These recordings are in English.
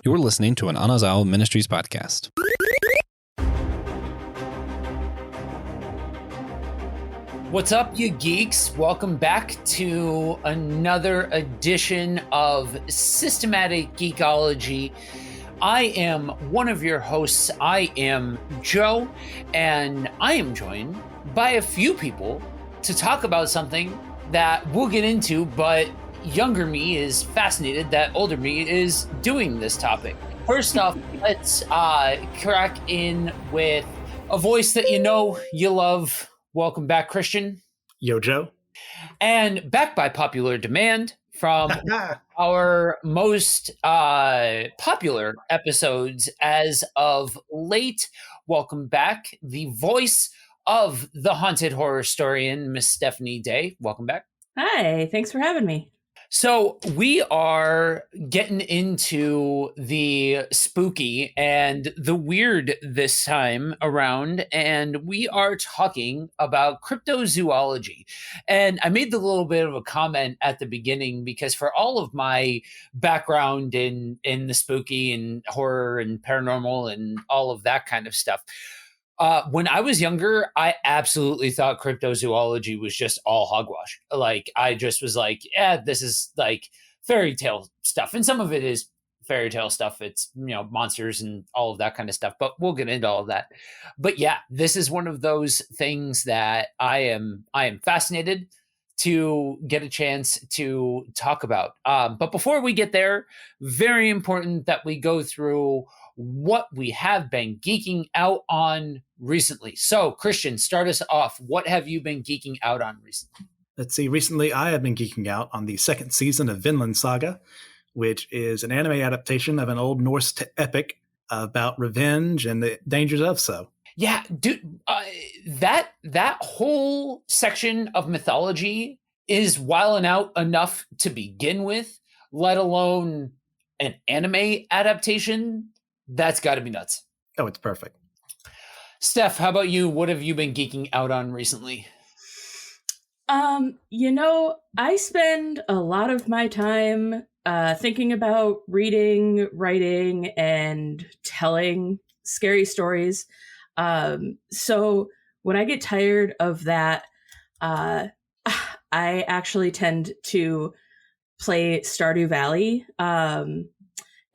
You're listening to an Anazao Ministries podcast. What's up, you geeks? Welcome back to another edition of Systematic Geekology. I am one of your hosts. I am Joe, and I am joined by a few people to talk about something that we'll get into, but younger me is fascinated that older me is doing this topic. First off, let's crack in with a voice that you know you love. Welcome back, Christian. Yo, Joe. And back by popular demand from our most popular episodes as of late. Welcome back, the voice of the haunted horror historian, Miss Stephanie Day. Welcome back. Hi, thanks for having me. So we are getting into the spooky and the weird this time around, and we are talking about cryptozoology. And I made the little bit of a comment at the beginning because for all of my background in the spooky and horror and paranormal and all of that kind of stuff, when I was younger, I absolutely thought cryptozoology was just all hogwash. Like, I just was like, yeah, this is like fairy tale stuff. And some of it is fairy tale stuff. It's, you know, monsters and all of that kind of stuff, but we'll get into all of that. But yeah, this is one of those things that I am fascinated to get a chance to talk about. But before we get there, very important that we go through what we have been geeking out on recently. So, Christian, start us off. What have you been geeking out on recently? Let's see. Recently, I have been geeking out on the second season of Vinland Saga, which is an anime adaptation of an old Norse epic about revenge and the dangers of so. Yeah, dude, that whole section of mythology is wilding out enough to begin with, let alone an anime adaptation. That's got to be nuts. Oh, it's perfect. Steph, how about you? What have you been geeking out on recently? I spend a lot of my time thinking about reading, writing, and telling scary stories. So when I get tired of that, I actually tend to play Stardew Valley.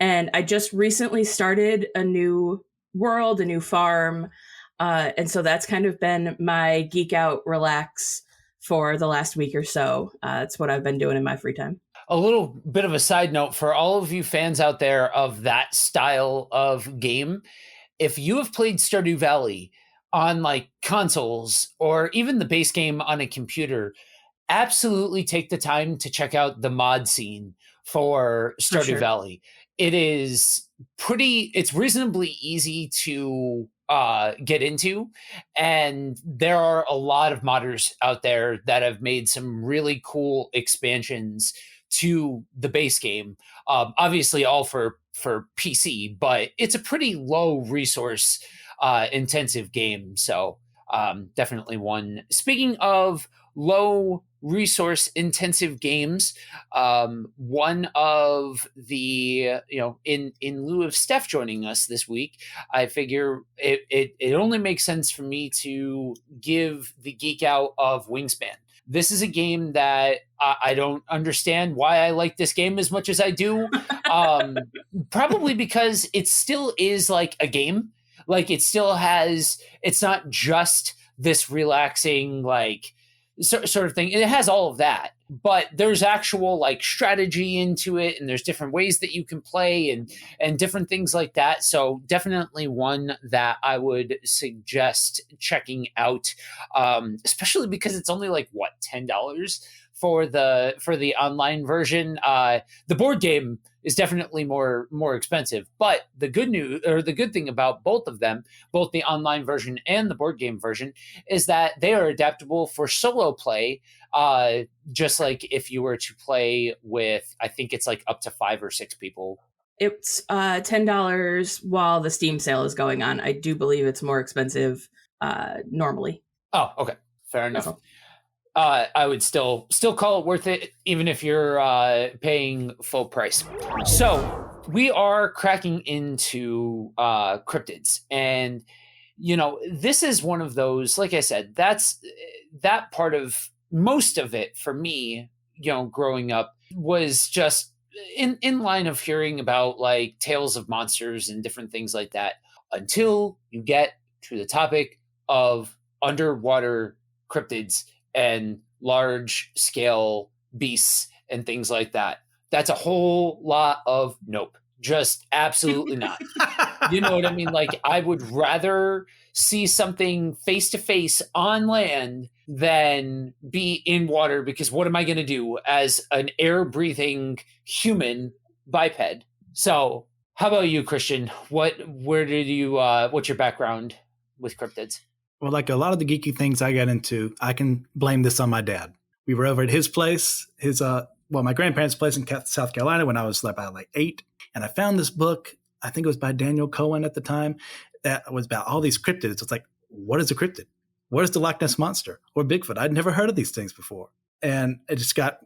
And I just recently started a new world, a new farm. And so that's kind of been my geek out, relax for the last week or so. It's what I've been doing in my free time. A little bit of a side note for all of you fans out there of that style of game. If you have played Stardew Valley on like consoles or even the base game on a computer, absolutely take the time to check out the mod scene for Stardew Valley. It's reasonably easy to get into, and there are a lot of modders out there that have made some really cool expansions to the base game. Obviously all for PC, but it's a pretty low resource intensive game. So definitely one. Speaking of low resource intensive games, one of the, in lieu of Steph joining us this week, I figure it only makes sense for me to give the geek out of Wingspan. This is a game that I don't understand why I like this game as much as I do. Probably because it still is like a game. Like it still has, it's not just this relaxing, like, sort of thing. It has all of that, but there's actual like strategy into it, and there's different ways that you can play and different things like that. So definitely one that I would suggest checking out, especially because it's only like $10 for the online version. The board game is definitely more expensive, but the good thing about both of them, both the online version and the board game version, is that they are adaptable for solo play. Just like if you were to play with, I think it's like up to 5 or 6 people. It's $10 while the Steam sale is going on. I do believe it's more expensive normally. Oh, okay, fair enough. I would still call it worth it, even if you're paying full price. So we are cracking into cryptids, and this is one of those, like I said, that part of most of it for me, growing up was just in line of hearing about like tales of monsters and different things like that, until you get to the topic of underwater cryptids and large scale beasts and things like that. That's a whole lot of nope. Just absolutely not. You know what I mean? Like, I would rather see something face to face on land than be in water, because what am I going to do as an air breathing human biped? So, how about you, Christian? What's your background with cryptids? Well, like a lot of the geeky things I got into, I can blame this on my dad. We were over at his place, my grandparents' place in South Carolina when I was about like 8. And I found this book, I think it was by Daniel Cohen at the time, that was about all these cryptids. It's like, what is a cryptid? What is the Loch Ness Monster or Bigfoot? I'd never heard of these things before. And it just got,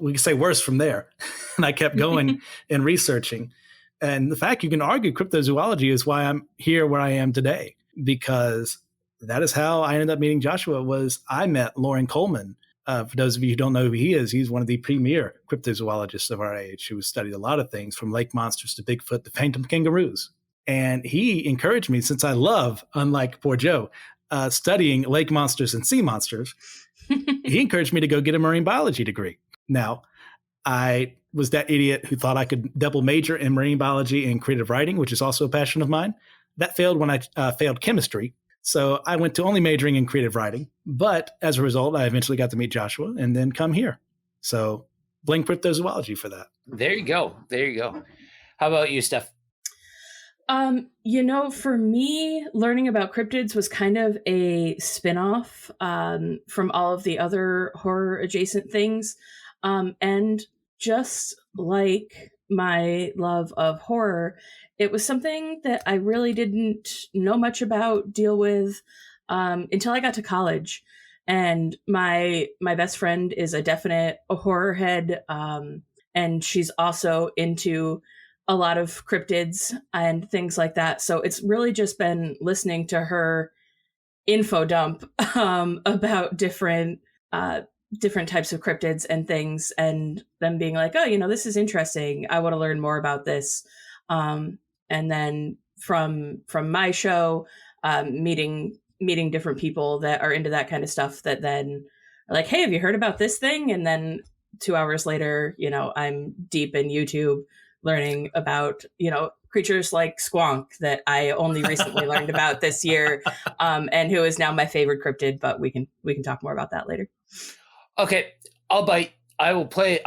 we could say, worse from there. And I kept going and researching. And the fact you can argue cryptozoology is why I'm here where I am today, because that is how I ended up meeting Joshua. I met Lauren Coleman. For those of you who don't know who he is, he's one of the premier cryptozoologists of our age who has studied a lot of things from lake monsters to Bigfoot to phantom kangaroos. And he encouraged me, since I love, unlike poor Joe, studying lake monsters and sea monsters, he encouraged me to go get a marine biology degree. Now, I was that idiot who thought I could double major in marine biology and creative writing, which is also a passion of mine. That failed when I failed chemistry. So I went to only majoring in creative writing. But as a result, I eventually got to meet Joshua and then come here. So blame cryptozoology for that. There you go. How about you, Steph? For me, learning about cryptids was kind of a spin-off from all of the other horror adjacent things. And just like my love of horror, it was something that I really didn't know much about, deal with, until I got to college. And my best friend is a definite horror head, and she's also into a lot of cryptids and things like that. So it's really just been listening to her info dump about different types of cryptids and things, and them being like, oh, this is interesting. I want to learn more about this. And then from my show, meeting different people that are into that kind of stuff, that then are like, hey, have you heard about this thing? And then 2 hours later, I'm deep in YouTube learning about, creatures like Squonk that I only recently learned about this year, and who is now my favorite cryptid, but we can talk more about that later. Okay, I'll bite. I will play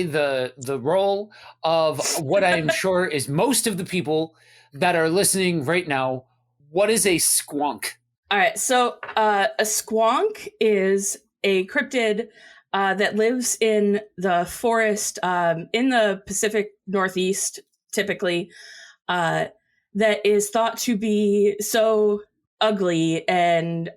the role of what I am sure is most of the people that are listening right now. What is a squonk? All right, so a squonk is a cryptid that lives in the forest in the Pacific Northeast, typically, that is thought to be so ugly, and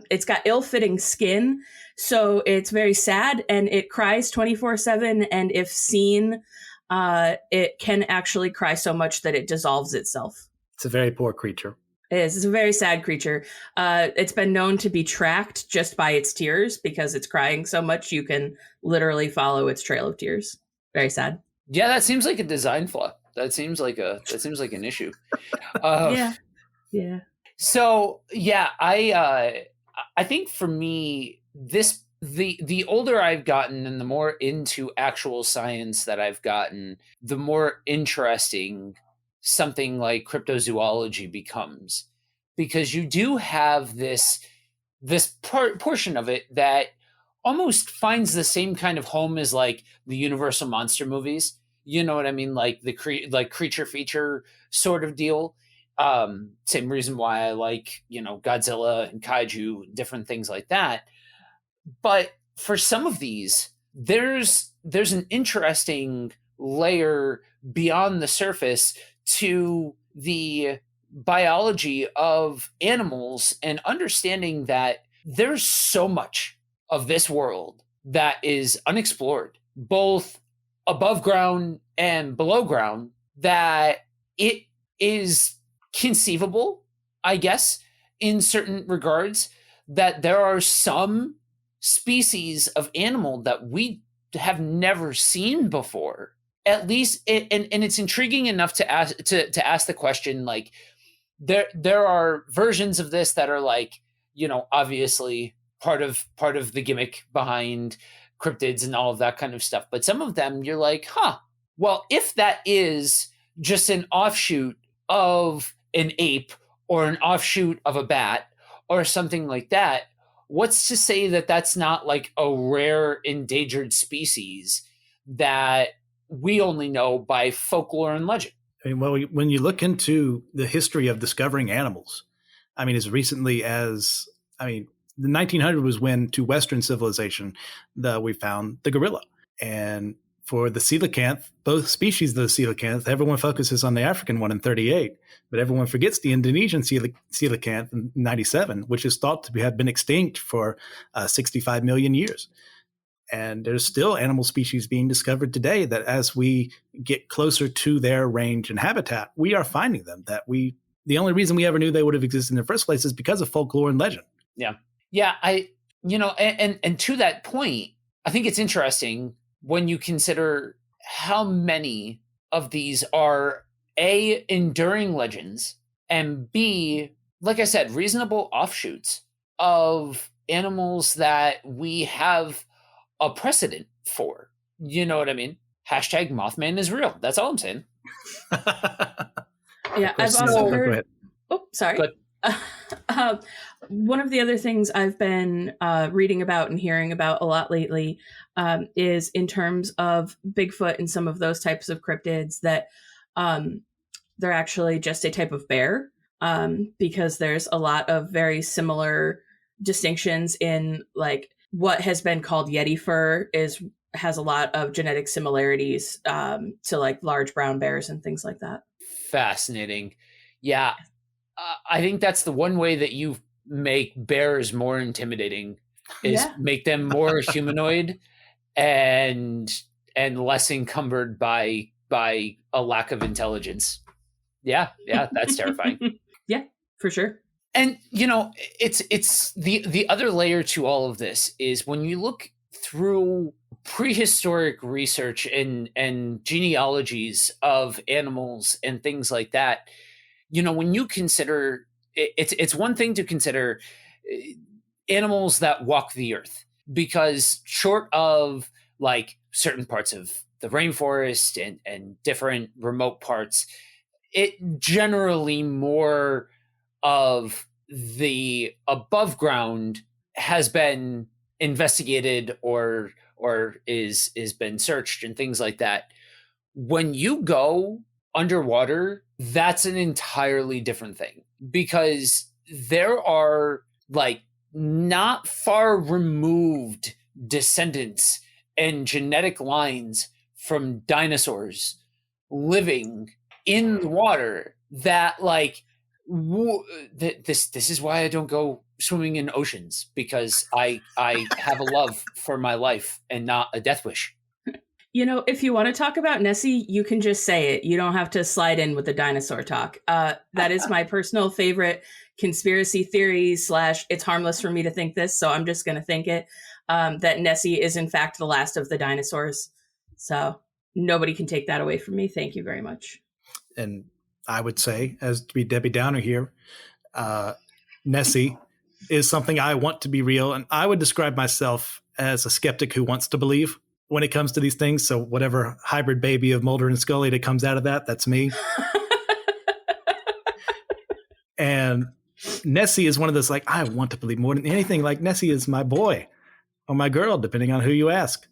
it's got ill-fitting skin, so it's very sad, and it cries 24/7, and if seen, it can actually cry so much that it dissolves itself. It's a very poor creature. It is. It's a very sad creature. It's been known to be tracked just by its tears, because it's crying so much you can literally follow its trail of tears. Very sad. Yeah, that seems like a design flaw. That seems like an issue. Yeah. So yeah, I think for me, the older I've gotten and the more into actual science that I've gotten, the more interesting something like cryptozoology becomes, because you do have this portion of it that almost finds the same kind of home as like the Universal monster movies. You know what I mean? Like the creature feature sort of deal. Same reason why I like, Godzilla and kaiju, different things like that. But for some of these, there's an interesting layer beyond the surface to the biology of animals, and understanding that there's so much of this world that is unexplored, both above ground and below ground, that it is conceivable, I guess, in certain regards, that there are some species of animal that we have never seen before. At least, and it's intriguing enough to ask the question, like, there are versions of this that are like, obviously part of the gimmick behind cryptids and all of that kind of stuff. But some of them you're like, well, if that is just an offshoot of an ape or an offshoot of a bat or something like that, what's to say that that's not like a rare endangered species that we only know by folklore and legend? I mean, well, when you look into the history of discovering animals, I mean, as recently as, the 1900 was when, to Western civilization, we found the gorilla. And for the coelacanth, both species of the coelacanth, everyone focuses on the African one in 38, but everyone forgets the Indonesian coelacanth in 97, which is thought to have been extinct for 65 million years. And there's still animal species being discovered today that, as we get closer to their range and habitat, we are finding them. The only reason we ever knew they would have existed in the first place is because of folklore and legend. Yeah. Yeah. And to that point, I think it's interesting when you consider how many of these are A, enduring legends, and B, like I said, reasonable offshoots of animals that we have a precedent for. You know what I mean? Hashtag Mothman is real. That's all I'm saying. Yeah, I've also heard. Oh, sorry. One of the other things I've been reading about and hearing about a lot lately is in terms of Bigfoot and some of those types of cryptids that they're actually just a type of bear, because there's a lot of very similar distinctions in, like, what has been called Yeti fur has a lot of genetic similarities to like large brown bears and things like that. Fascinating. Yeah. I think that's the one way that you make bears more intimidating is make them more humanoid and less encumbered by a lack of intelligence. Yeah, that's terrifying. Yeah, for sure. And it's the other layer to all of this is when you look through prehistoric research and genealogies of animals and things like that, when you consider it's one thing to consider animals that walk the earth, because short of like certain parts of the rainforest and different remote parts, it generally more of the above ground has been investigated or is been searched and things like that. When you go underwater, that's an entirely different thing, because there are like not far removed descendants and genetic lines from dinosaurs living in the water that like this is why I don't go swimming in oceans, because I have a love for my life and not a death wish. If you want to talk about Nessie, you can just say it. You don't have to slide in with the dinosaur talk. That is my personal favorite conspiracy theory / it's harmless for me to think this, so I'm just going to think it, that Nessie is in fact the last of the dinosaurs. So nobody can take that away from me. Thank you very much. And I would say, as to be Debbie Downer here, Nessie is something I want to be real. And I would describe myself as a skeptic who wants to believe when it comes to these things. So whatever hybrid baby of Mulder and Scully that comes out of that, that's me. And Nessie is one of those, like, I want to believe more than anything. Like, Nessie is my boy or my girl, depending on who you ask.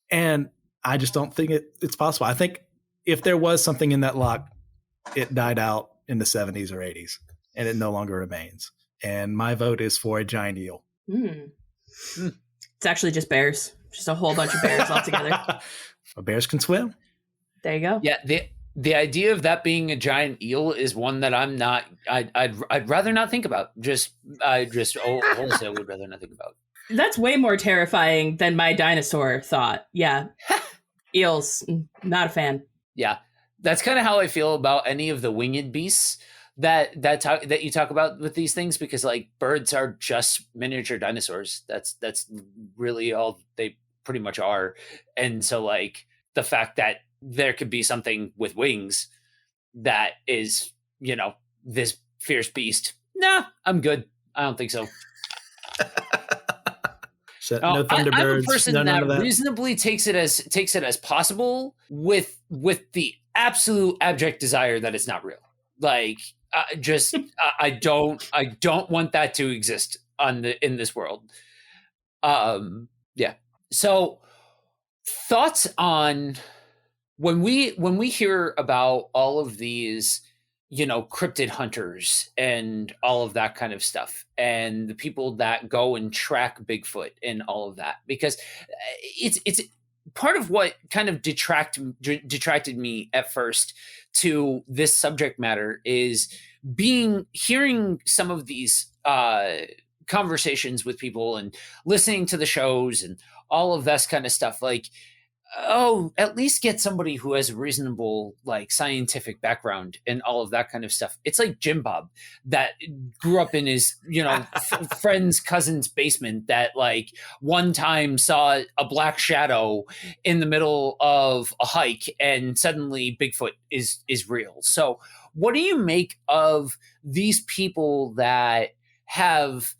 And I just don't think it's possible. I think if there was something in that lock, it died out in the 70s or 80s, and it no longer remains. And my vote is for a giant eel. It's actually just bears. Just a whole bunch of bears all together. Bears can swim. There you go. Yeah, the idea of that being a giant eel is one that I'm not. I'd rather not think about. Wholesale would rather not think about. That's way more terrifying than my dinosaur thought. Yeah, eels, not a fan. Yeah, That's kind of how I feel about any of the winged beasts that you talk about with these things, because like birds are just miniature dinosaurs. That's really all they pretty much are. And so like the fact that there could be something with wings that is, this fierce beast. Nah, I'm good. I don't think so. So, no Thunderbirds. I'm a person none that of that. reasonably takes it as possible with the absolute abject desire that it's not real. Like, I don't want that to exist in this world. Yeah. So, thoughts on when we hear about all of these, cryptid hunters and all of that kind of stuff, and the people that go and track Bigfoot and all of that, because it's part of what kind of detracted me at first to this subject matter is hearing some of these conversations with people and listening to the shows and all of this kind of stuff. Like, oh, at least get somebody who has a reasonable like scientific background and all of that kind of stuff. It's like Jim Bob that grew up in his, friend's cousin's basement that like one time saw a black shadow in the middle of a hike and suddenly Bigfoot is real. So what do you make of these people that have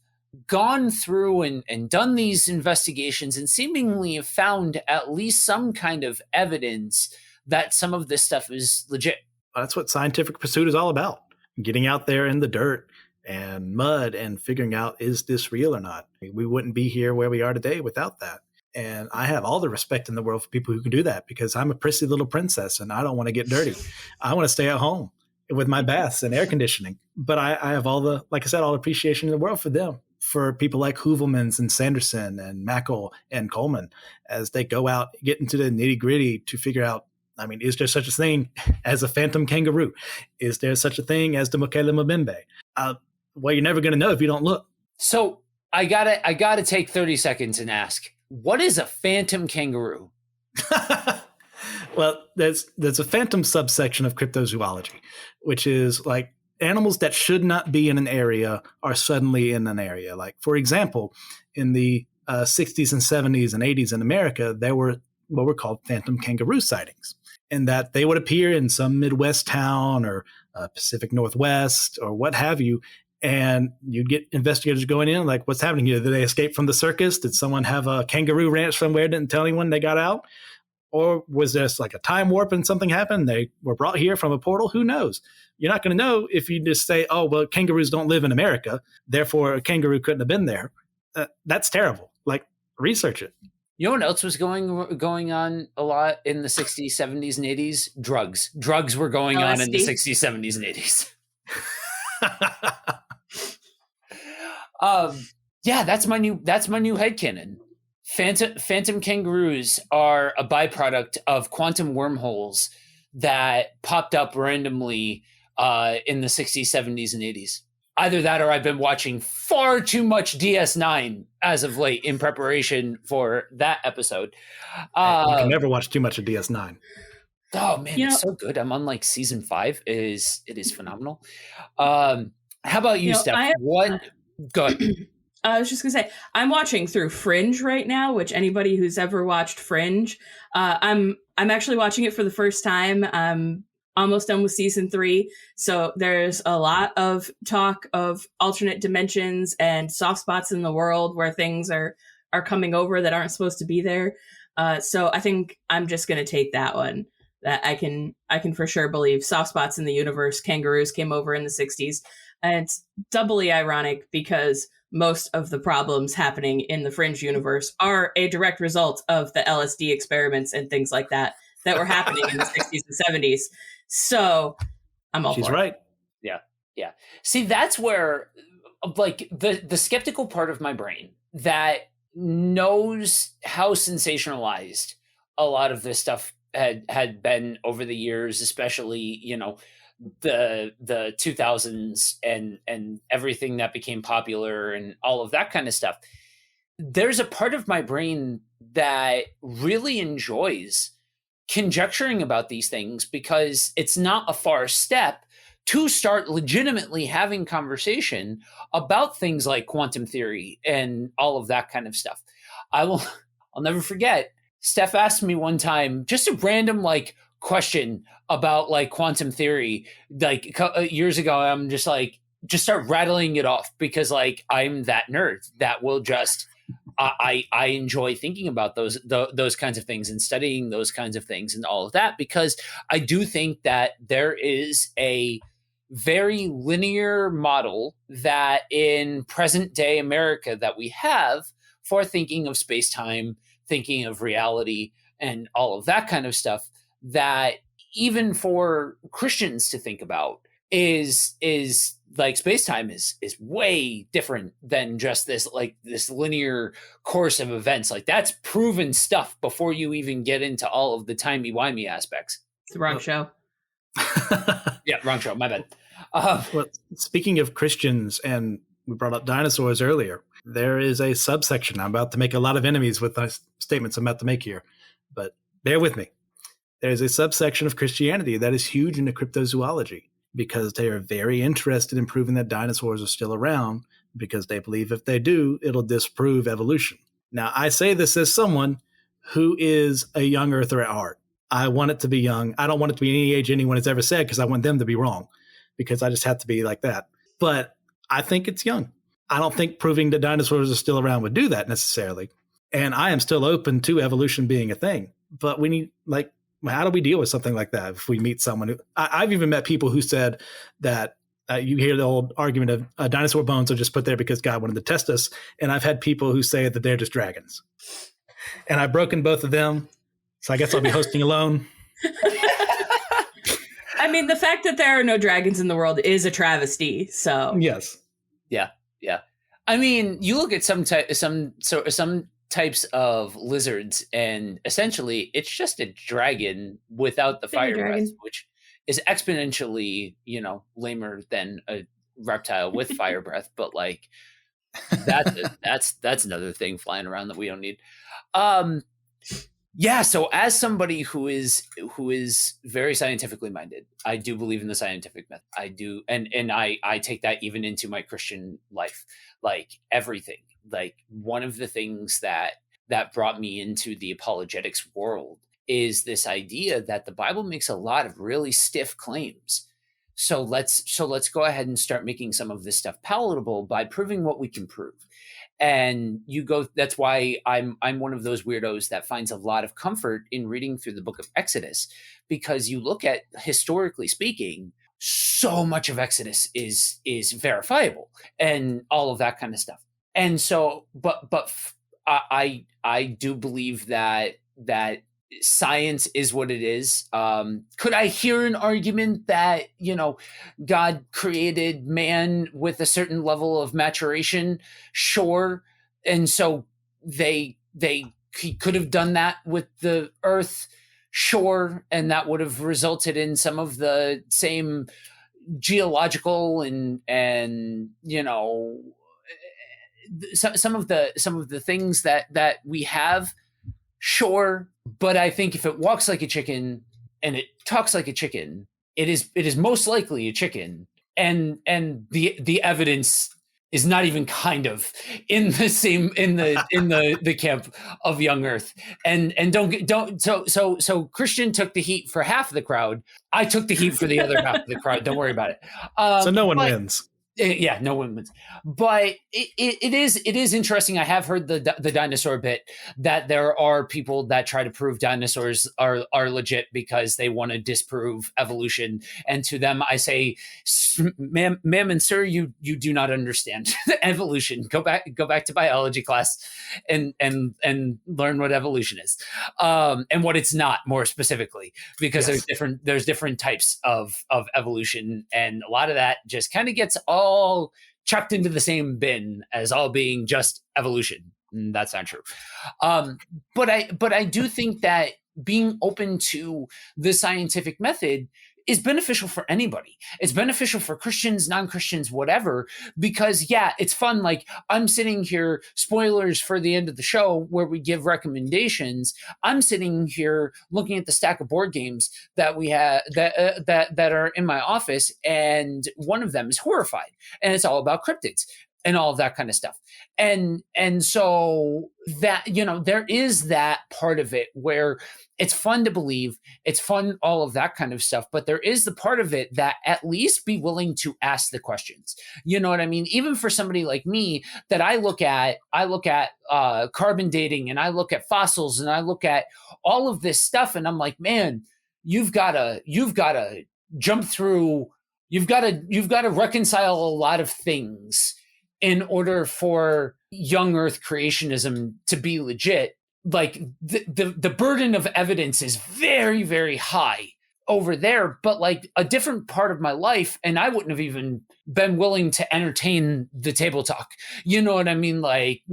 gone through and done these investigations and seemingly have found at least some kind of evidence that some of this stuff is legit? That's what scientific pursuit is all about. Getting out there in the dirt and mud and figuring out, is this real or not? We wouldn't be here where we are today without that. And I have all the respect in the world for people who can do that, because I'm a prissy little princess and I don't want to get dirty. I want to stay at home with my baths and air conditioning. But I have all the appreciation in the world for them, for people like Hoovelmans and Sanderson and Mackle and Coleman, as they go out, get into the nitty gritty to figure out, is there such a thing as a phantom kangaroo? Is there such a thing as the Mokele Mbembe? Well, you're never going to know if you don't look. So I gotta take 30 seconds and ask, what is a phantom kangaroo? Well, there's a phantom subsection of cryptozoology, which is like animals that should not be in an area are suddenly in an area. Like, for example, in the 60s and 70s and 80s in America, there were what were called phantom kangaroo sightings, and that they would appear in some Midwest town or Pacific Northwest or what have you. And you'd get investigators going in like, what's happening here? Did they escape from the circus? Did someone have a kangaroo ranch somewhere, didn't tell anyone they got out? Or was this like a time warp and something happened? They were brought here from a portal? Who knows? You're not going to know if you just say, oh, well, kangaroos don't live in America, therefore a kangaroo couldn't have been there. That's terrible. Like, research it. You know what else was going on a lot in the 60s, 70s, and 80s? Drugs. Drugs were going on in the 60s, 70s, and 80s. Yeah, that's my new headcanon. Phantom kangaroos are a byproduct of quantum wormholes that popped up randomly in the 60s, 70s, and 80s. Either that or I've been watching far too much DS9 as of late in preparation for that episode. You can never watch too much of DS9. Oh, man, it's so good. I'm on like season 5. It is phenomenal. How about you, Steph? Go ahead. I was just gonna say, I'm watching through Fringe right now, which anybody who's ever watched Fringe, I'm actually watching it for the first time. I'm almost done with season 3. So there's a lot of talk of alternate dimensions and soft spots in the world where things are coming over that aren't supposed to be there. So I think I'm just gonna take that one. That I can for sure believe soft spots in the universe. Kangaroos came over in the 60s. And it's doubly ironic because most of the problems happening in the Fringe universe are a direct result of the LSD experiments and things like that were happening in the 60s and 70s. So I'm all She's for right. It. Yeah. See, that's where like the skeptical part of my brain that knows how sensationalized a lot of this stuff had been over the years, especially, the 2000s and everything that became popular and all of that kind of stuff. There's a part of my brain that really enjoys conjecturing about these things, because it's not a far step to start legitimately having conversation about things like quantum theory and all of that kind of stuff. I'll never forget, Steph asked me one time, just a random like question about like quantum theory, like years ago. I'm just like, just start rattling it off, because like I'm that nerd that will just I enjoy thinking about those kinds of things and studying those kinds of things and all of that, because I do think that there is a very linear model that in present day America that we have for thinking of space-time, thinking of reality, and all of that kind of stuff, that even for Christians to think about is like space-time is way different than just this linear course of events. Like, that's proven stuff before you even get into all of the timey-wimey aspects. It's the wrong show. Yeah, wrong show. My bad. Well, speaking of Christians, and we brought up dinosaurs earlier, there is a subsection. I'm about to make a lot of enemies with the statements I'm about to make here, but bear with me. There's a subsection of Christianity that is huge into cryptozoology, because they are very interested in proving that dinosaurs are still around, because they believe if they do, it'll disprove evolution. Now, I say this as someone who is a young earther at heart. I want it to be young. I don't want it to be any age anyone has ever said, because I want them to be wrong, because I just have to be like that. But I think it's young. I don't think proving that dinosaurs are still around would do that necessarily. And I am still open to evolution being a thing. But we need, like, how do we deal with something like that if we meet someone who I've even met people who said that you hear the old argument of dinosaur bones are just put there because God wanted to test us. And I've had people who say that they're just dragons. And I've broken both of them. So I guess I'll be hosting alone. I mean, the fact that there are no dragons in the world is a travesty. So yes. Yeah. I mean, you look at some types of lizards, and essentially it's just a dragon without the fire breath, which is exponentially, lamer than a reptile with fire breath. But like, that's another thing flying around that we don't need. Yeah. So as somebody who is very scientifically minded, I do believe in the scientific method. I do. And I take that even into my Christian life, like everything. Like, one of the things that brought me into the apologetics world is this idea that the Bible makes a lot of really stiff claims. So let's go ahead and start making some of this stuff palatable by proving what we can prove. And that's why I'm one of those weirdos that finds a lot of comfort in reading through the book of Exodus, because you look at, historically speaking, so much of Exodus is verifiable and all of that kind of stuff. And so, but I do believe that science is what it is. Could I hear an argument that, God created man with a certain level of maturation? Sure. And so he could have done that with the earth. Sure. And that would have resulted in some of the same geological and some of the things that we have. Sure. But I think if it walks like a chicken and it talks like a chicken, it is most likely a chicken. And the evidence is not even kind of in the same in the camp of young earth. And so Christian took the heat for half of the crowd. I took the heat for the other half of the crowd. Don't worry about it. So no one wins. Yeah, no one wins. But it is interesting. I have heard the dinosaur bit, that there are people that try to prove dinosaurs are legit because they want to disprove evolution. And to them, I say, ma'am and sir, you do not understand evolution. Go back to biology class and learn what evolution is, and what it's not, more specifically, because Yes. there's different types of evolution, and a lot of that just kind of gets all chucked into the same bin as all being just evolution. That's not true. But I do think that being open to the scientific method is beneficial for anybody. It's beneficial for Christians, non-Christians, whatever, because yeah, it's fun. Like I'm sitting here, spoilers for the end of the show where we give recommendations. I'm sitting here looking at the stack of board games that we have that are in my office, and one of them is Horrified, and it's all about cryptids and all of that kind of stuff. And so that, you know, there is that part of it where it's fun to believe, it's fun, all of that kind of stuff. But there is the part of it that at least be willing to ask the questions. You know what I mean? Even for somebody like me, that I look at carbon dating, and I look at fossils, and I look at all of this stuff, and I'm like, man, you've got to jump through. You've got to reconcile a lot of things in order for young Earth creationism to be legit. Like the burden of evidence is very, very high over there, but like a different part of my life, and I wouldn't have even been willing to entertain the table talk. You know what I mean? Like,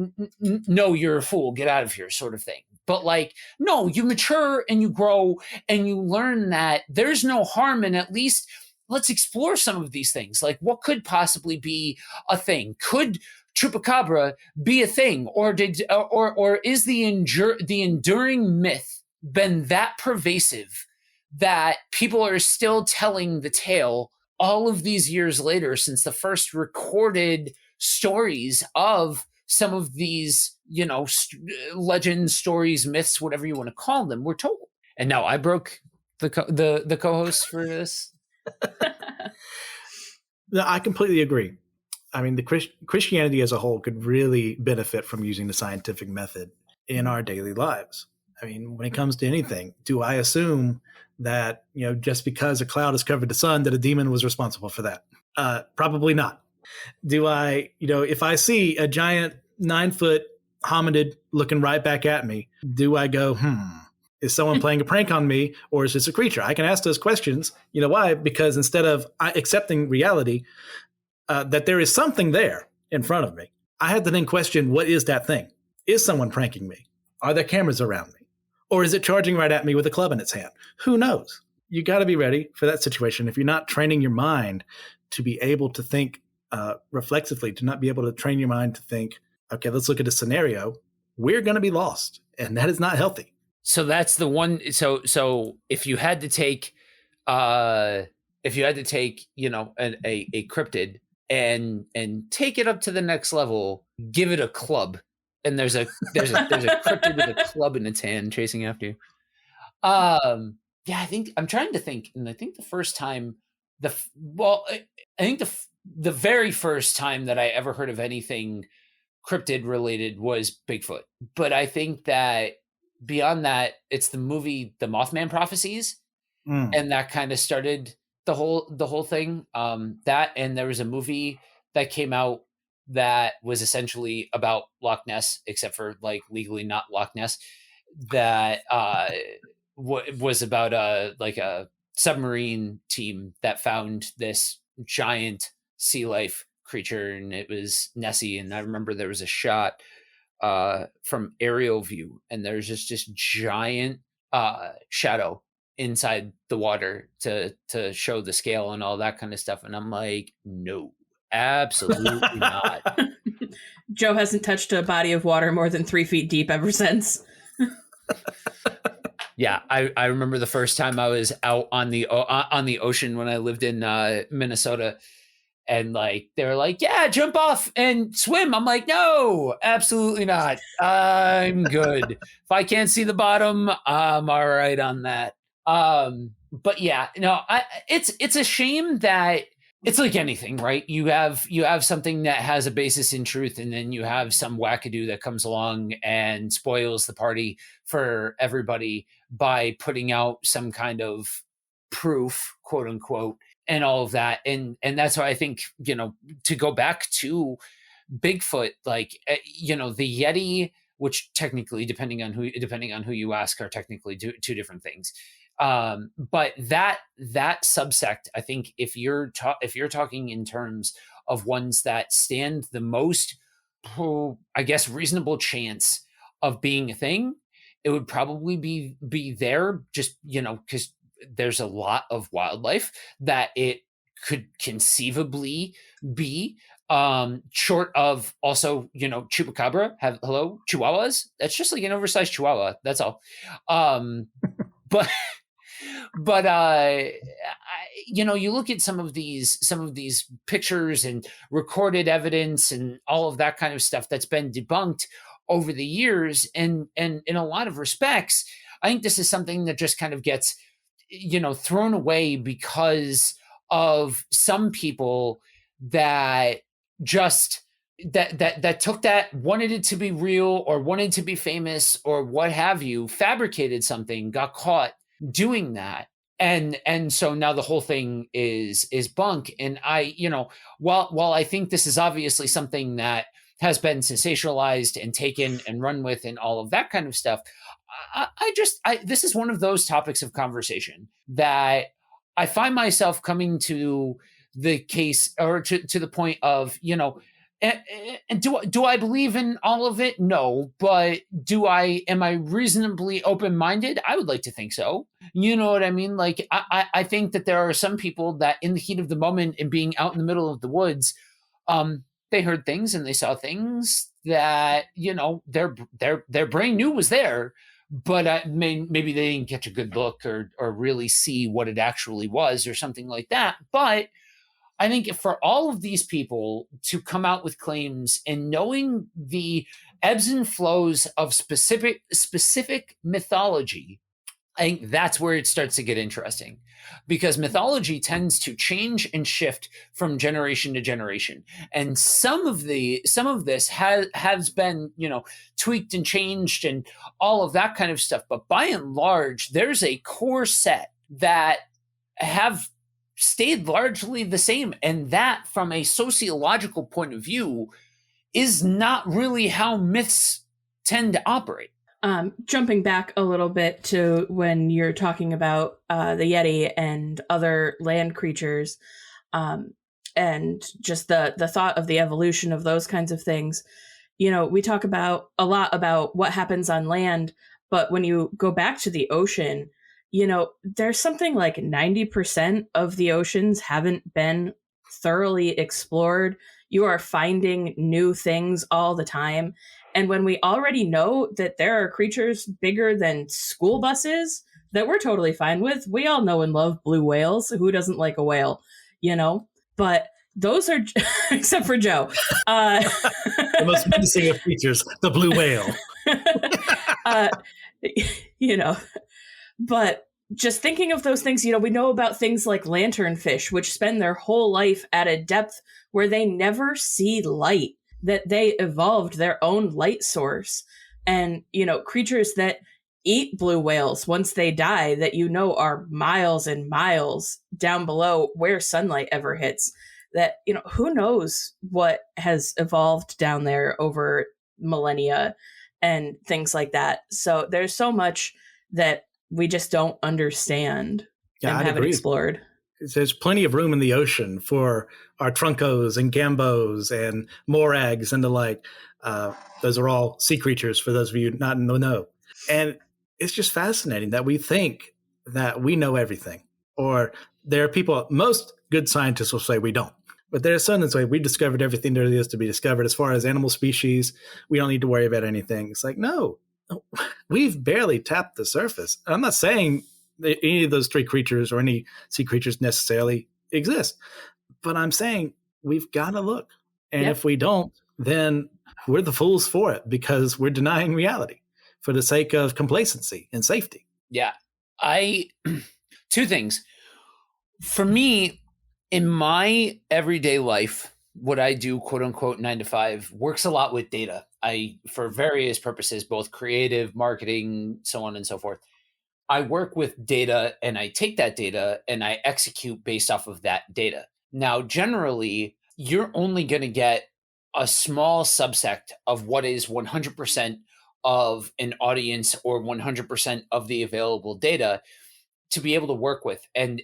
no, you're a fool, get out of here, sort of thing. But like, no, you mature and you grow and you learn that there's no harm in at least let's explore some of these things. Like, what could possibly be a thing? Could Chupacabra be a thing, or is the enduring myth been that pervasive that people are still telling the tale all of these years later, since the first recorded stories of some of these, you know, legends, stories, myths, whatever you want to call them, were told? And now I broke the co-host for this. No, I completely agree. I mean, the Christianity as a whole could really benefit from using the scientific method in our daily lives. I mean, when it comes to anything, do I assume that, you know, just because a cloud has covered the sun, that a demon was responsible for that? Probably not. Do I, you know, if I see a giant 9-foot hominid looking right back at me, do I go, is someone playing a prank on me, or is this a creature? I can ask those questions. You know why? Because instead of accepting reality, that there is something there in front of me, I had to then question, what is that thing? Is someone pranking me? Are there cameras around me? Or is it charging right at me with a club in its hand? Who knows? You got to be ready for that situation. If you're not training your mind to be able to think reflexively, to not be able to train your mind to think, okay, let's look at a scenario, we're going to be lost. And that is not healthy. So that's the one. So if you had to take, you know, a cryptid and take it up to the next level, give it a club, and there's a cryptid with a club in its hand chasing after you. Yeah, I think I'm trying to think, and I think the first time, I think the very first time that I ever heard of anything cryptid related was Bigfoot. But I think that beyond that, it's the movie The Mothman Prophecies, and that kind of started the whole thing. That, and there was a movie that came out that was essentially about Loch Ness, except for like legally not Loch Ness. That was about a submarine team that found this giant sea life creature, and it was Nessie. And I remember there was a shot from aerial view, and there's just this giant shadow inside the water to show the scale and all that kind of stuff. And I'm like, no, absolutely not. Joe hasn't touched a body of water more than 3 feet deep ever since. Yeah, I remember the first time I was out on the ocean when I lived in Minnesota, and like they were like, yeah, jump off and swim. I'm like, no, absolutely not. I'm good. If I can't see the bottom, I'm all right on that. But yeah, no, it's a shame that it's like anything, right? You have something that has a basis in truth, and then you have some wackadoo that comes along and spoils the party for everybody by putting out some kind of proof, quote unquote, and all of that. And that's why I think, you know, to go back to Bigfoot, like, you know, the Yeti, which technically, depending on who you ask, are technically two different things. But that subsect, I think, if you're talking in terms of ones that stand the most, I guess, reasonable chance of being a thing, it would probably be there just, because there's a lot of wildlife that it could conceivably be, short of also, chupacabra, chihuahuas. That's just like an oversized chihuahua. That's all. But you look at some of these pictures and recorded evidence and all of that kind of stuff that's been debunked over the years, and in a lot of respects, I think this is something that just kind of gets thrown away because of some people that just that took that, wanted it to be real or wanted to be famous or what have you, fabricated something, got caught doing that, and so now the whole thing is bunk. And while I think this is obviously something that has been sensationalized and taken and run with and all of that kind of stuff, this is one of those topics of conversation that I find myself coming to the case, or to the point of, and do I believe in all of it? No, but am I reasonably open-minded? I would like to think so. You know what I mean? Like, I think that there are some people that in the heat of the moment and being out in the middle of the woods, they heard things and they saw things that, their brain knew was there, but maybe they didn't catch a good look or really see what it actually was or something like that. But I think for all of these people to come out with claims and knowing the ebbs and flows of specific mythology, I think that's where it starts to get interesting, because mythology tends to change and shift from generation to generation. And some of this has been, tweaked and changed and all of that kind of stuff. But by and large, there's a core set that have stayed largely the same. And that, from a sociological point of view, is not really how myths tend to operate. Jumping back a little bit to when you're talking about the Yeti and other land creatures, and just the thought of the evolution of those kinds of things, we talk about a lot about what happens on land, but when you go back to the ocean, there's something like 90% of the oceans haven't been thoroughly explored. You are finding new things all the time. And when we already know that there are creatures bigger than school buses that we're totally fine with, we all know and love blue whales. Who doesn't like a whale, But those are, except for Joe. The most menacing of creatures, the blue whale. But just thinking of those things, we know about things like lanternfish, which spend their whole life at a depth where they never see light, that they evolved their own light source. And, creatures that eat blue whales once they die that are miles and miles down below where sunlight ever hits, that, who knows what has evolved down there over millennia and things like that. So there's so much that we just don't understand and haven't explored. There's plenty of room in the ocean for our truncos and gambos and morags and the like. Those are all sea creatures, for those of you not in the know. And it's just fascinating that we think that we know everything. Or there are people, most good scientists will say we don't. But there are some that say we've discovered everything there is to be discovered. As far as animal species, we don't need to worry about anything. It's like, no, we've barely tapped the surface. I'm not saying that any of those three creatures or any sea creatures necessarily exist, but I'm saying we've got to look. And if we don't, then we're the fools for it, because we're denying reality for the sake of complacency and safety. Yeah. Two things. For me, in my everyday life, what I do, quote unquote, 9 to 5, works a lot with data. For various purposes, both creative, marketing, so on and so forth. I work with data, and I take that data and I execute based off of that data. Now, generally, you're only going to get a small subset of what is 100% of an audience or 100% of the available data to be able to work with. And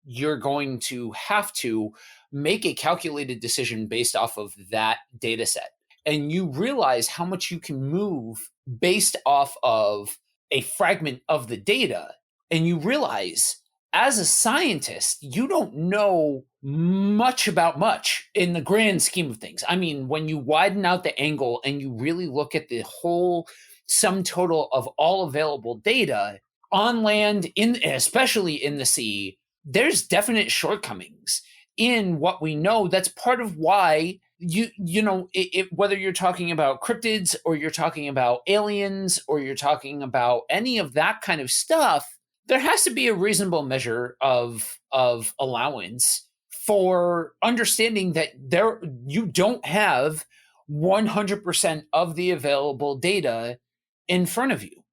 you're going to have to make a calculated decision based off of that data set. and you realize how much you can move based off of a fragment of the data, and you realize as a scientist, you don't know much about much in the grand scheme of things. I mean, when you widen out the angle and you really look at the whole sum total of all available data on land, especially in the sea, there's definite shortcomings in what we know. That's part of why whether you're talking about cryptids or you're talking about aliens or you're talking about any of that kind of stuff, there has to be a reasonable measure of allowance for understanding that you don't have 100% of the available data in front of you,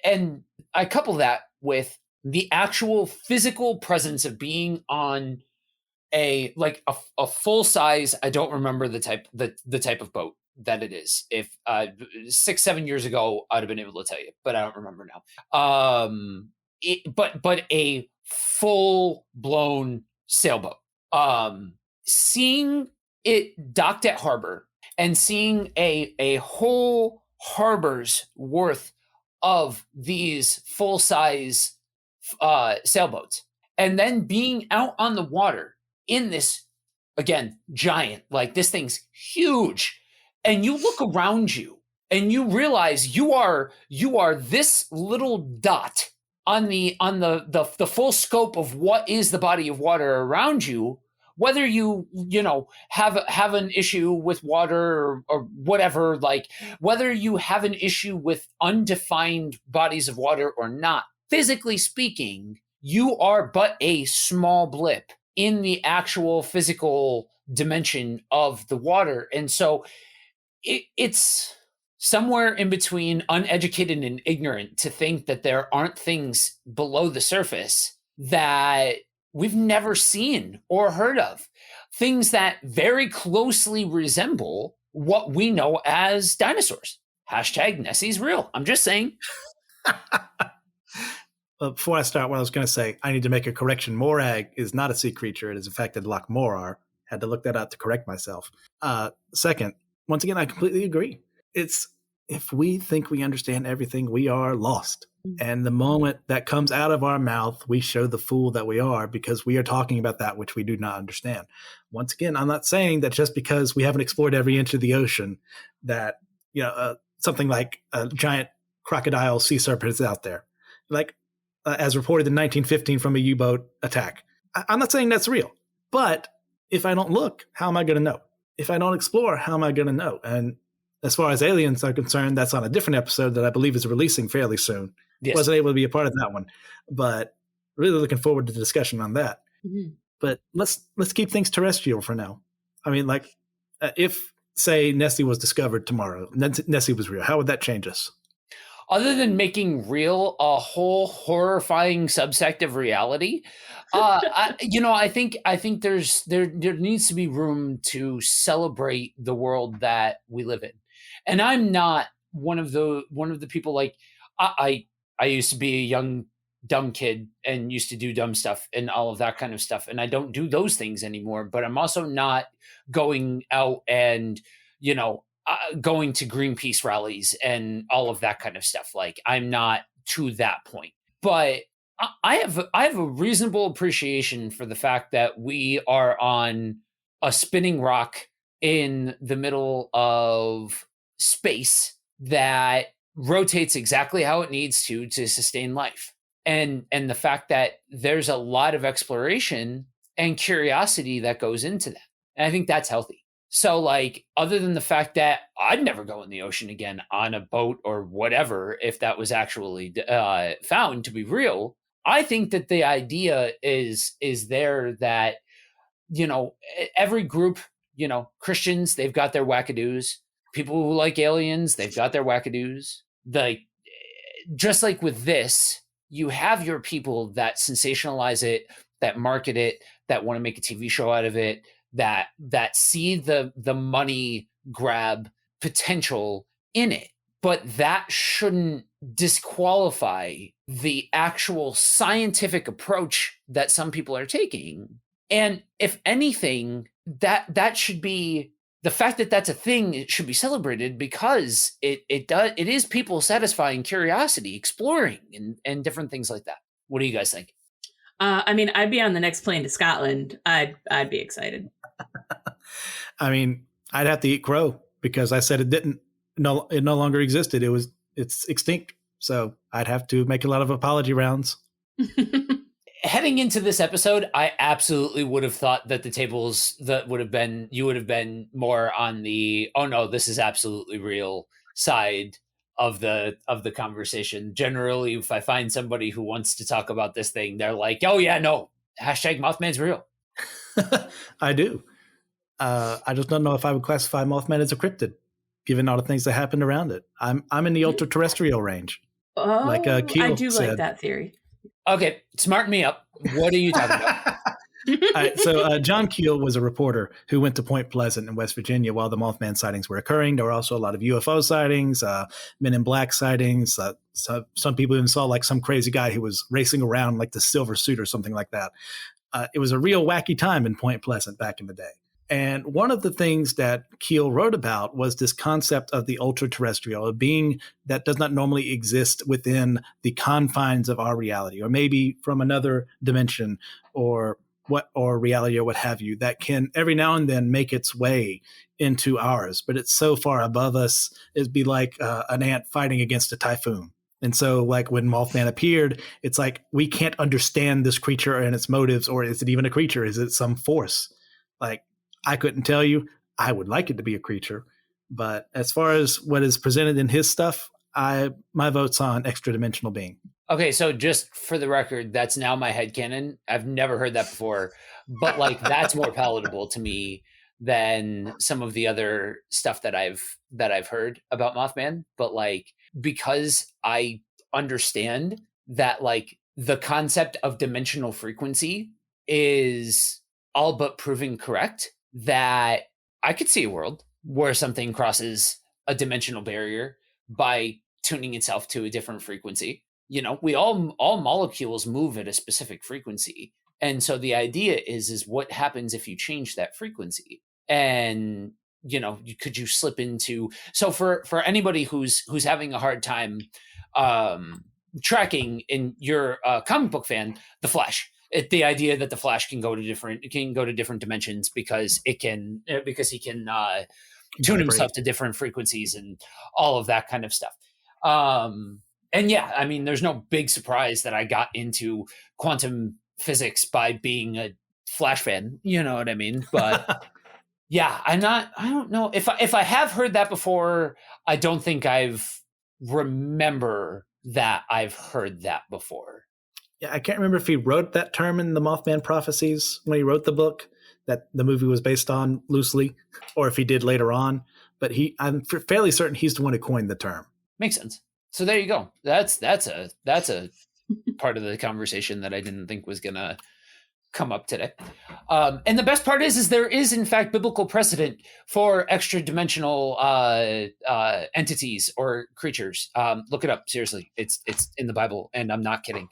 and I couple that with the actual physical presence of being on a full size, I don't remember the type of boat that it is. If 6-7 years ago I'd have been able to tell you, but I don't remember now. But a full blown sailboat. Seeing it docked at harbor and seeing a whole harbor's worth of these full size sailboats, and then being out on the water in this, again, giant, like this thing's huge, and you look around you and you realize you are this little dot on the full scope of what is the body of water around you, whether you have an issue with water or whatever, like whether you have an issue with undefined bodies of water or not, physically speaking, you are but a small blip in the actual physical dimension of the water. And so it's somewhere in between uneducated and ignorant to think that there aren't things below the surface that we've never seen or heard of. Things that very closely resemble what we know as dinosaurs. Hashtag Nessie's real. I'm just saying. Before I start, what I was going to say, I need to make a correction. Morag is not a sea creature. It is, in fact, a Loch Morar. Had to look that up to correct myself. Second, once again, I completely agree. It's if we think we understand everything, we are lost. And the moment that comes out of our mouth, we show the fool that we are because we are talking about that which we do not understand. Once again, I'm not saying that just because we haven't explored every inch of the ocean that something like a giant crocodile sea serpent is out there. Like, as reported in 1915 from a U-boat attack. I'm not saying that's real, but if I don't look, how am I going to know? If I don't explore, how am I going to know? And as far as aliens are concerned, that's on a different episode that I believe is releasing fairly soon. Yes. Wasn't able to be a part of that one, but really looking forward to the discussion on that. Mm-hmm. But let's keep things terrestrial for now. I mean, if, say, Nessie was discovered tomorrow, Nessie was real, how would that change us? Other than making real a whole horrifying subsect of reality, I think there needs to be room to celebrate the world that we live in, and I'm not one of the people like I used to be a young dumb kid and used to do dumb stuff and all of that kind of stuff, and I don't do those things anymore. But I'm also not going out and going to Greenpeace rallies and all of that kind of stuff. Like, I'm not to that point, but I have a reasonable appreciation for the fact that we are on a spinning rock in the middle of space that rotates exactly how it needs to sustain life. And the fact that there's a lot of exploration and curiosity that goes into that. And I think that's healthy. So, like, other than the fact that I'd never go in the ocean again on a boat or whatever, if that was actually found to be real, I think that the idea is there that, every group, Christians, they've got their wackadoos. People who like aliens, they've got their wackadoos. Just like with this, you have your people that sensationalize it, that market it, that want to make a TV show out of it, that see the money grab potential in it. But that shouldn't disqualify the actual scientific approach that some people are taking. And if anything, that should be the fact that that's a thing, it should be celebrated because it is people satisfying curiosity, exploring, and different things like that. What do you guys think? I mean, I'd be on the next plane to Scotland. I'd be excited. I mean, I'd have to eat crow because I said it didn't. No, it no longer existed. It's extinct. So I'd have to make a lot of apology rounds. Heading into this episode, I absolutely would have thought that the tables you would have been more on the, oh no, this is absolutely real side of the conversation. Generally, if I find somebody who wants to talk about this thing, they're like, oh yeah, no, hashtag Mothman's real. I do. I just don't know if I would classify Mothman as a cryptid, given all the things that happened around it. I'm in the ultra-terrestrial range. Oh, like Keel I do said. like that theory. Okay, smarten me up. What are you talking about? All right, so John Keel was a reporter who went to Point Pleasant in West Virginia while the Mothman sightings were occurring. There were also a lot of UFO sightings, Men in Black sightings. So some people even saw like some crazy guy who was racing around like the Silver Suit or something like that. It was a real wacky time in Point Pleasant back in the day. And one of the things that Keel wrote about was this concept of the ultra-terrestrial, a being that does not normally exist within the confines of our reality, or maybe from another dimension or reality or what have you, that can every now and then make its way into ours. But it's so far above us, it'd be like an ant fighting against a typhoon. And so like when Mothman appeared, it's like we can't understand this creature and its motives, or is it even a creature? Is it some force? Like, I couldn't tell you. I would like it to be a creature. But as far as what is presented in his stuff, my vote's on extra dimensional being. Okay, so just for the record, that's now my headcanon. I've never heard that before. But like that's more palatable to me than some of the other stuff that I've heard about Mothman. But like because I understand that like the concept of dimensional frequency is all but proving correct, that I could see a world where something crosses a dimensional barrier by tuning itself to a different frequency. You know, we all molecules move at a specific frequency. And so the idea is what happens if you change that frequency? And, you know, could you slip into, so for anybody who's having a hard time tracking, in your comic book fan, The Flash. The idea that the Flash can go to different dimensions because he can tune himself to different frequencies and all of that kind of stuff. And yeah, I mean, there's no big surprise that I got into quantum physics by being a Flash fan. You know what I mean? But yeah, I don't know if I have heard that before. I don't think remember that I've heard that before. Yeah, I can't remember if he wrote that term in the Mothman Prophecies when he wrote the book that the movie was based on loosely, or if he did later on. But I'm fairly certain he's the one who coined the term. Makes sense. So there you go. That's a part of the conversation that I didn't think was gonna come up today. And the best part is there is in fact biblical precedent for extra dimensional entities or creatures. Look it up. Seriously. It's in the Bible and I'm not kidding.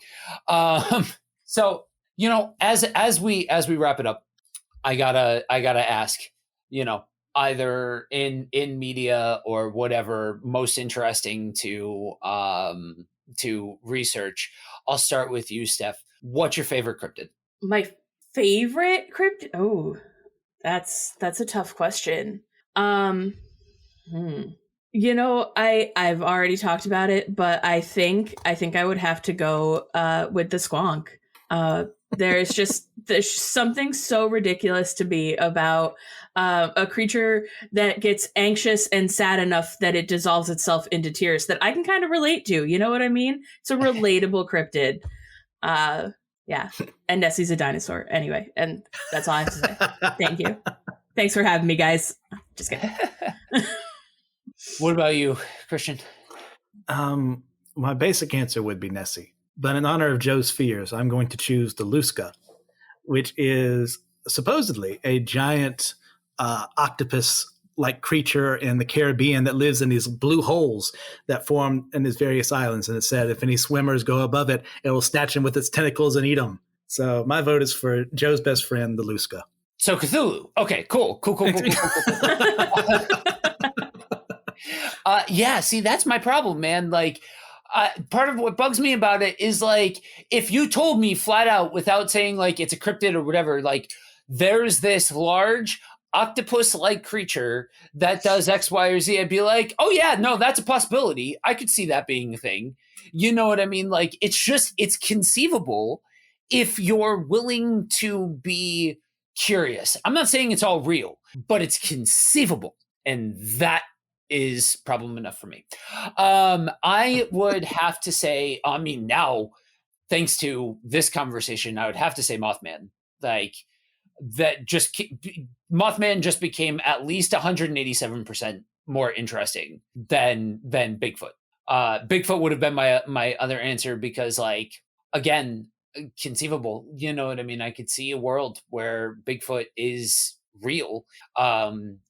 So, you know, as we wrap it up, I gotta ask, you know, either in media or whatever most interesting to research. I'll start with you, Steph. What's your favorite cryptid? My favorite cryptid? Oh, that's a tough question. You know, I've already talked about it, but I think I would have to go with the squonk. There's something so ridiculous to me about a creature that gets anxious and sad enough that it dissolves itself into tears that I can kind of relate to. You know what I mean? It's a relatable cryptid. Yeah. And Nessie's a dinosaur. Anyway, and that's all I have to say. Thank you. Thanks for having me, guys. Just kidding. What about you, Christian? My basic answer would be Nessie. But in honor of Joe's fears, I'm going to choose the Lusca, which is supposedly a giant octopus-like creature in the Caribbean that lives in these blue holes that form in these various islands. And it said if any swimmers go above it, it will snatch them with its tentacles and eat them. So my vote is for Joe's best friend, the Lusca. So Cthulhu. Okay, cool. Yeah, see, that's my problem, man. Like, part of what bugs me about it is like, if you told me flat out without saying like it's a cryptid or whatever, like there's this large octopus-like creature that does X, Y, or Z, I'd be like, oh yeah, no, that's a possibility. I could see that being a thing. You know what I mean? Like, it's conceivable if you're willing to be curious. I'm not saying it's all real, but it's conceivable. And that is problem enough for me. I would have to say, I mean, now, thanks to this conversation, I would have to say Mothman. Like, Mothman just became at least 187% more interesting than Bigfoot. Bigfoot would have been my other answer because, like, again, conceivable. You know what I mean? I could see a world where Bigfoot is real,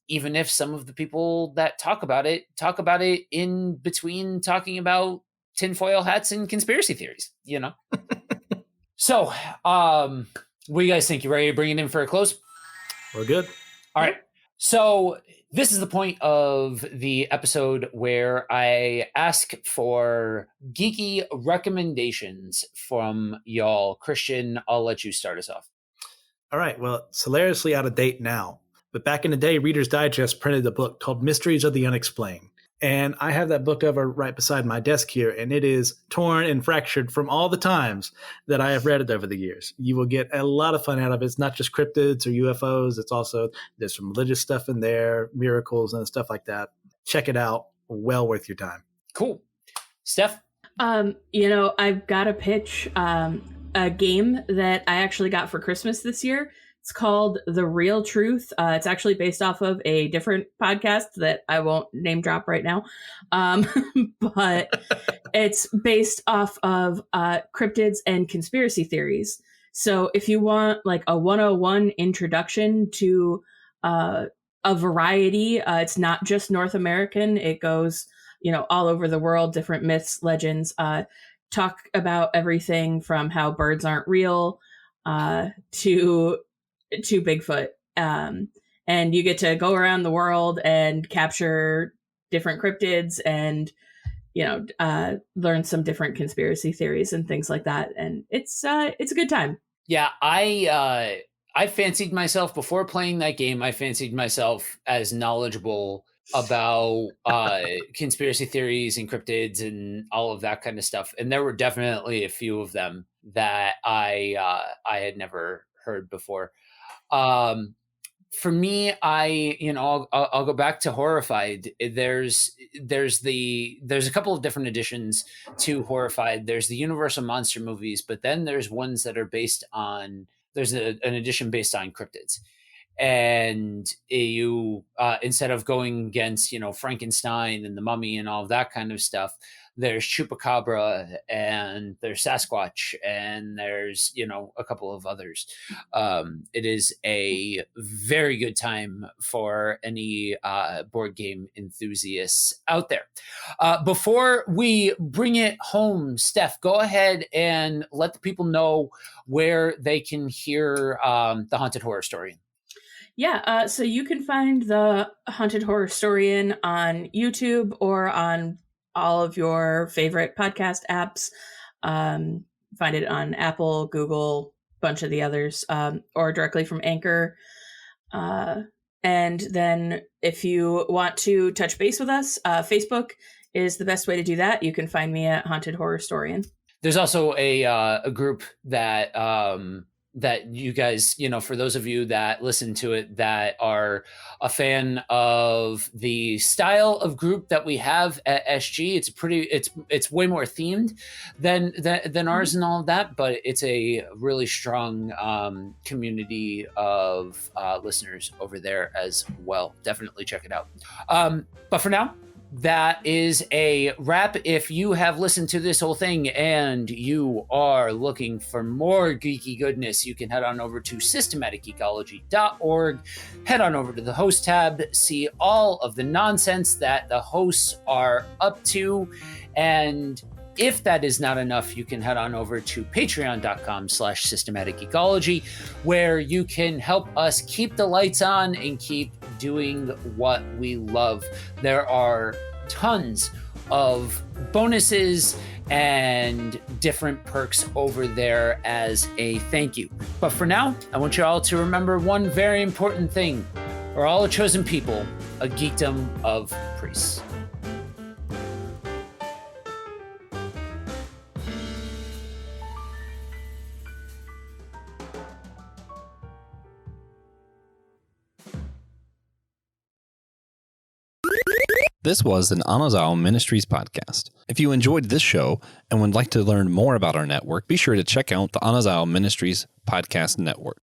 even if some of the people that talk about it in between talking about tinfoil hats and conspiracy theories. You know. So, what do you guys think? You ready to bring it in for a close? We're good. All right. So this is the point of the episode where I ask for geeky recommendations from y'all. Christian, I'll let you start us off. All right. Well, it's hilariously out of date now. But back in the day, Reader's Digest printed a book called Mysteries of the Unexplained. And I have that book over right beside my desk here, and it is torn and fractured from all the times that I have read it over the years. You will get a lot of fun out of it. It's not just cryptids or UFOs. It's also, there's some religious stuff in there, miracles and stuff like that. Check it out. Well worth your time. Cool. Steph? I've got to pitch a game that I actually got for Christmas this year. It's called The Real Truth. It's actually based off of a different podcast that I won't name drop right now. But it's based off of cryptids and conspiracy theories. So if you want like a 101 introduction to a variety, it's not just North American. It goes, all over the world, different myths, legends, talk about everything from how birds aren't real to Bigfoot. And you get to go around the world and capture different cryptids and, learn some different conspiracy theories and things like that. And it's a good time. Yeah, I fancied myself before playing that game. I fancied myself as knowledgeable about conspiracy theories and cryptids and all of that kind of stuff. And there were definitely a few of them that I had never heard before. For me, I'll go back to Horrified. There's a couple of different additions to Horrified. There's the Universal Monster movies, but then there's ones that are there's an edition based on cryptids. And you, instead of going against, Frankenstein and the Mummy and all of that kind of stuff, there's Chupacabra and there's Sasquatch and there's, a couple of others. It is a very good time for any board game enthusiasts out there. Before we bring it home, Steph, go ahead and let the people know where they can hear the Haunted Horror Story. Yeah, so you can find the Haunted Horror Historian on YouTube or on all of your favorite podcast apps. Find it on Apple, Google, bunch of the others, or directly from Anchor. And then if you want to touch base with us, Facebook is the best way to do that. You can find me at Haunted Horror Historian. There's also a group that you guys, for those of you that listen to it that are a fan of the style of group that we have at SG, it's way more themed than ours and all of that, but it's a really strong community of listeners over there as well. Definitely check it out. But for now, that is a wrap. If you have listened to this whole thing and you are looking for more geeky goodness, you can head on over to systematicgeekology.org, head on over to the host tab, see all of the nonsense that the hosts are up to, and If that is not enough, you can head on over to patreon.com/systematic geekology, where you can help us keep the lights on and keep doing what we love. There are tons of bonuses and different perks over there as a thank you. But for now, I want you all to remember one very important thing. We're all a chosen people, a geekdom of priests. This was an Anazao Ministries podcast. If you enjoyed this show and would like to learn more about our network, be sure to check out the Anazao Ministries Podcast Network.